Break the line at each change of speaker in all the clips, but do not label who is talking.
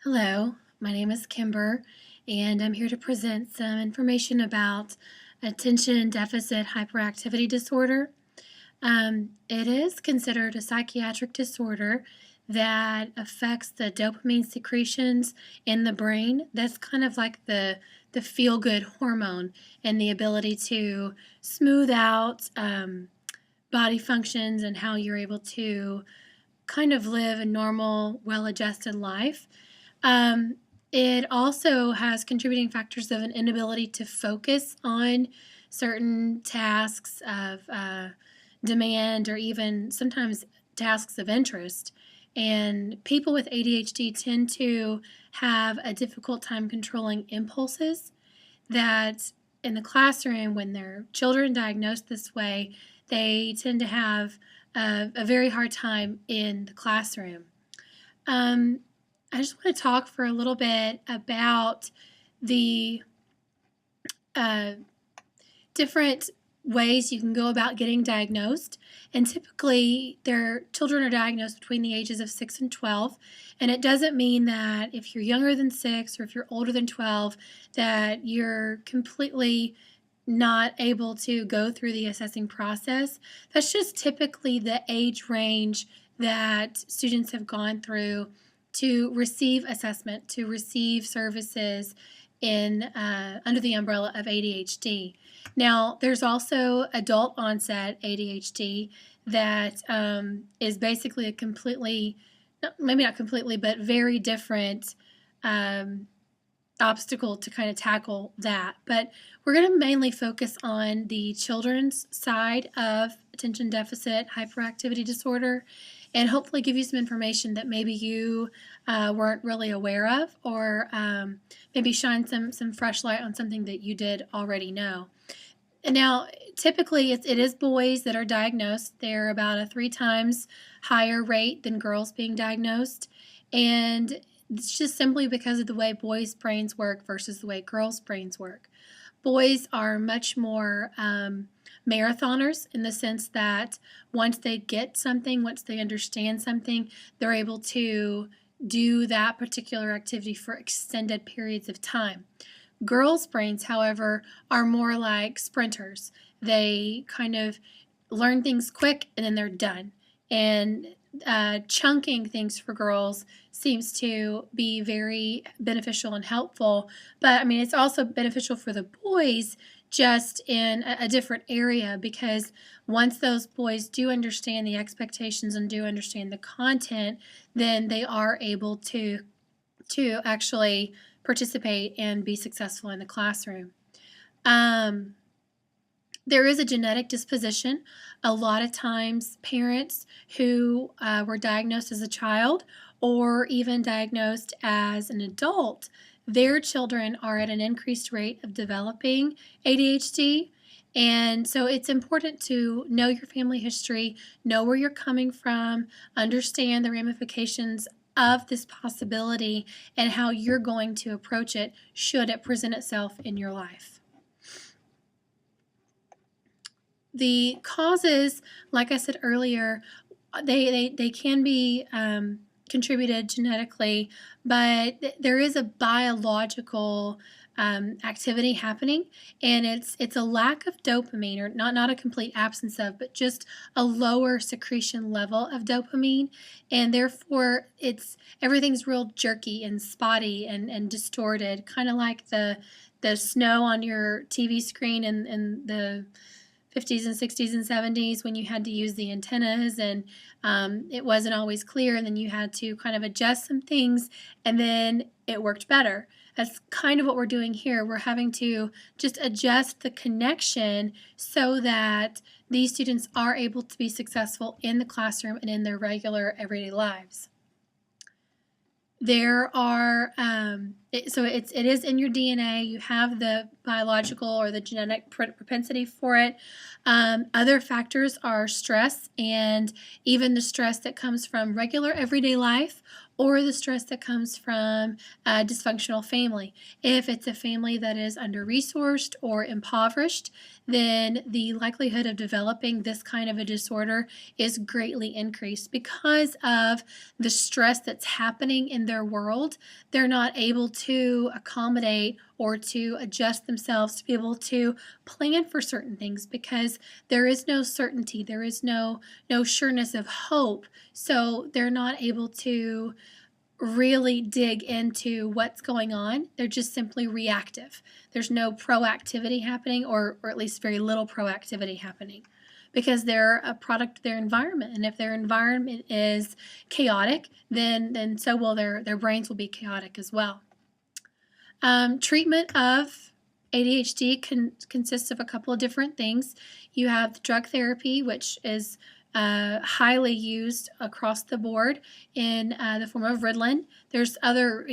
Hello, my name is Kimber, and I'm here to present some information about attention deficit hyperactivity disorder. It is considered a psychiatric disorder that affects the dopamine secretions in the brain. That's kind of like the feel-good hormone and the ability to smooth out body functions and how you're able to kind of live a normal, well-adjusted life. Um, it also has contributing factors of an inability to focus on certain tasks of demand or even sometimes tasks of interest. And people with ADHD tend to have a difficult time controlling impulses that in the classroom, when their children diagnosed this way, they tend to have a very hard time in the classroom. Um, I just want to talk for a little bit about the uh, different ways you can go about getting diagnosed. And typically, their children are diagnosed between the ages of 6 and 12. And it doesn't mean that if you're younger than 6 or if you're older than 12, that you're completely not able to go through the assessing process. That's just typically the age range that students have gone through to receive assessment, to receive services in under the umbrella of ADHD. Now, there's also adult onset ADHD that is basically a completely, maybe not completely, but very different obstacle to kind of tackle that. But we're going to mainly focus on the children's side of attention deficit hyperactivity disorder and hopefully give you some information that maybe you weren't really aware of, or maybe shine some fresh light on something that you did already know. And now, typically, it is boys that are diagnosed. They're about a 3 times higher rate than girls being diagnosed. And it's just simply because of the way boys' brains work versus the way girls' brains work. Boys are much more marathoners in the sense that once they get something, once they understand something, they're able to do that particular activity for extended periods of time. Girls' brains, however, are more like sprinters. They kind of learn things quick and then they're done. And chunking things for girls seems to be very beneficial and helpful. But I mean, it's also beneficial for the boys, just in a different area, because once those boys do understand the expectations and do understand the content, then they are able to actually participate and be successful in the classroom. There is a genetic disposition. A lot of times parents who were diagnosed as a child or even diagnosed as an adult, their children are at an increased rate of developing ADHD. And so it's important to know your family history, know where you're coming from, understand the ramifications of this possibility, and how you're going to approach it should it present itself in your life. The causes, like I said earlier, they can be contributed genetically, but there is a biological activity happening, and it's a lack of dopamine, or not a complete absence of, but just a lower secretion level of dopamine, and therefore everything's real jerky and spotty and distorted, kind of like the snow on your TV screen in the 50s and 60s and 70s when you had to use the antennas and it wasn't always clear, and then you had to kind of adjust some things and then it worked better. That's kind of what we're doing here. We're having to just adjust the connection so that these students are able to be successful in the classroom and in their regular everyday lives. There are, so it is in your DNA. You have the biological or the genetic propensity for it. Other factors are stress, and even the stress that comes from regular everyday life, or the stress that comes from a dysfunctional family. If it's a family that is under-resourced or impoverished, then the likelihood of developing this kind of a disorder is greatly increased because of the stress that's happening in their world. They're not able to accommodate or to adjust themselves to be able to plan for certain things because there is no certainty, there is no sureness of hope, so they're not able to really dig into what's going on. They're just simply reactive. There's no proactivity happening, or at least very little proactivity happening, because they're a product of their environment. And if their environment is chaotic, then so will their brains will be chaotic as well. Treatment of ADHD consists of a couple of different things. You have drug therapy, which is highly used across the board in the form of Ritalin. There's other,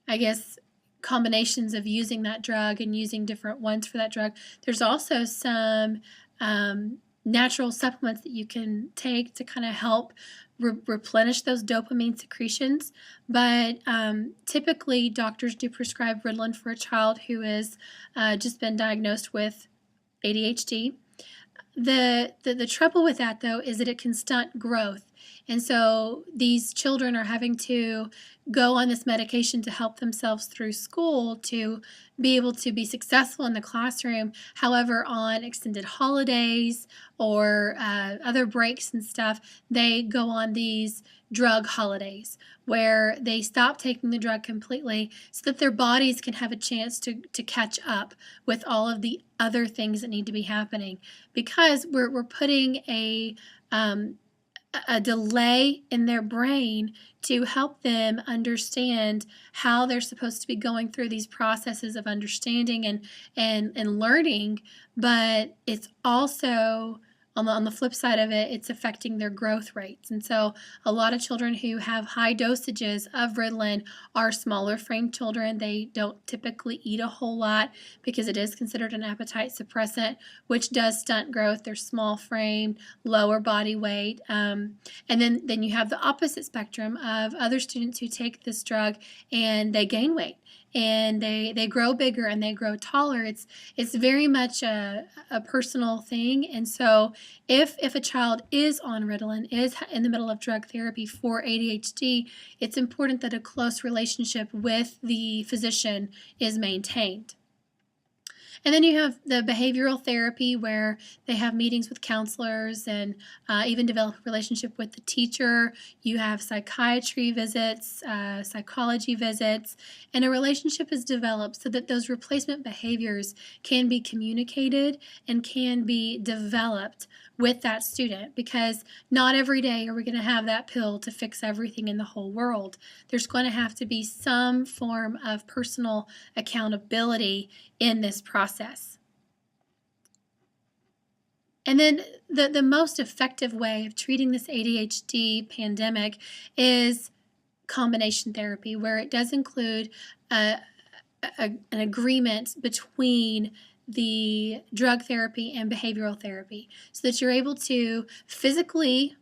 I guess, combinations of using that drug and using different ones for that drug. There's also some natural supplements that you can take to kind of help replenish those dopamine secretions. But typically, doctors do prescribe Ritalin for a child who has just been diagnosed with ADHD. The trouble with that, though, is that it can stunt growth. And so these children are having to go on this medication to help themselves through school to be able to be successful in the classroom. However, on extended holidays or other breaks and stuff, they go on these drug holidays where they stop taking the drug completely so that their bodies can have a chance to catch up with all of the other things that need to be happening, because we're putting a delay in their brain to help them understand how they're supposed to be going through these processes of understanding and learning. But it's also, on the flip side of it, it's affecting their growth rates. And so a lot of children who have high dosages of Ritalin are smaller frame children. They don't typically eat a whole lot because it is considered an appetite suppressant, which does stunt growth. They're small frame, lower body weight. And then you have the opposite spectrum of other students who take this drug and they gain weight and they grow bigger and they grow taller. It's very much a personal thing. And so if a child is on Ritalin, is in the middle of drug therapy for ADHD, it's important that a close relationship with the physician is maintained. And then you have the behavioral therapy where they have meetings with counselors and even develop a relationship with the teacher. You have psychiatry visits, psychology visits, and a relationship is developed so that those replacement behaviors can be communicated and can be developed with that student, because not every day are we going to have that pill to fix everything in the whole world. There's going to have to be some form of personal accountability in this process. And then the most effective way of treating this ADHD pandemic is combination therapy, where it does include an agreement between the drug therapy and behavioral therapy, so that you're able to physically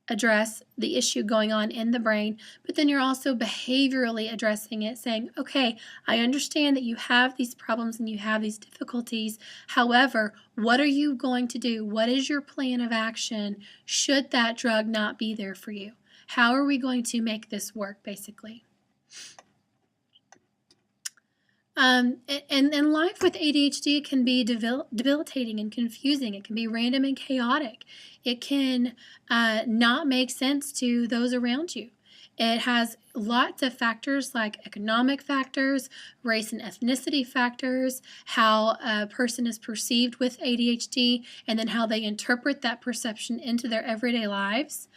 address the issue going on in the brain, but then you're also behaviorally addressing it, saying, okay, I understand that you have these problems and you have these difficulties. However, what are you going to do? What is your plan of action should that drug not be there for you? How are we going to make this work, basically? And life with ADHD can be debilitating and confusing. It can be random and chaotic. It can not make sense to those around you. It has lots of factors like economic factors, race and ethnicity factors, how a person is perceived with ADHD, and then how they interpret that perception into their everyday lives.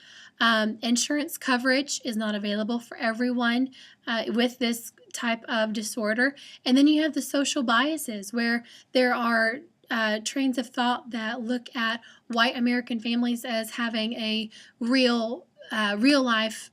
Insurance coverage is not available for everyone with this type of disorder. And then you have the social biases, where there are trains of thought that look at white American families as having a real life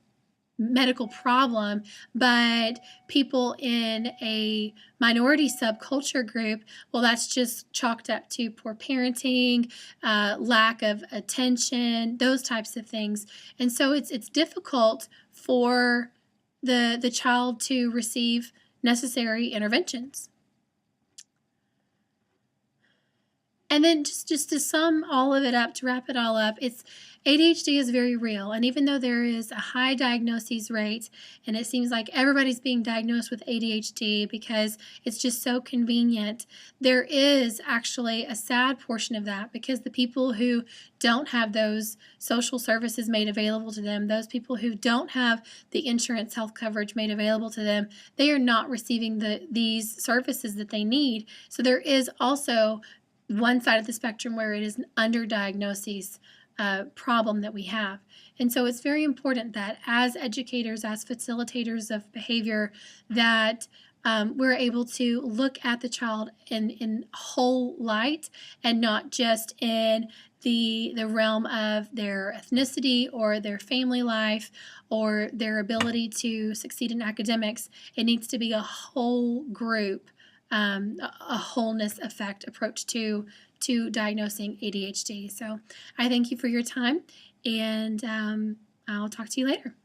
medical problem, but people in a minority subculture group, well, that's just chalked up to poor parenting, lack of attention, those types of things. And so it's difficult for the child to receive necessary interventions. And then just to sum all of it up, to wrap it all up, it's ADHD is very real. And even though there is a high diagnosis rate, and it seems like everybody's being diagnosed with ADHD because it's just so convenient, there is actually a sad portion of that, because the people who don't have those social services made available to them, those people who don't have the insurance health coverage made available to them, they are not receiving these services that they need. So there is also one side of the spectrum where it is an underdiagnosis problem that we have. And so it's very important that as educators, as facilitators of behavior, that we're able to look at the child in whole light, and not just in the realm of their ethnicity or their family life or their ability to succeed in academics. It needs to be a whole group, a wholeness effect approach to diagnosing ADHD. So I thank you for your time, and I'll talk to you later.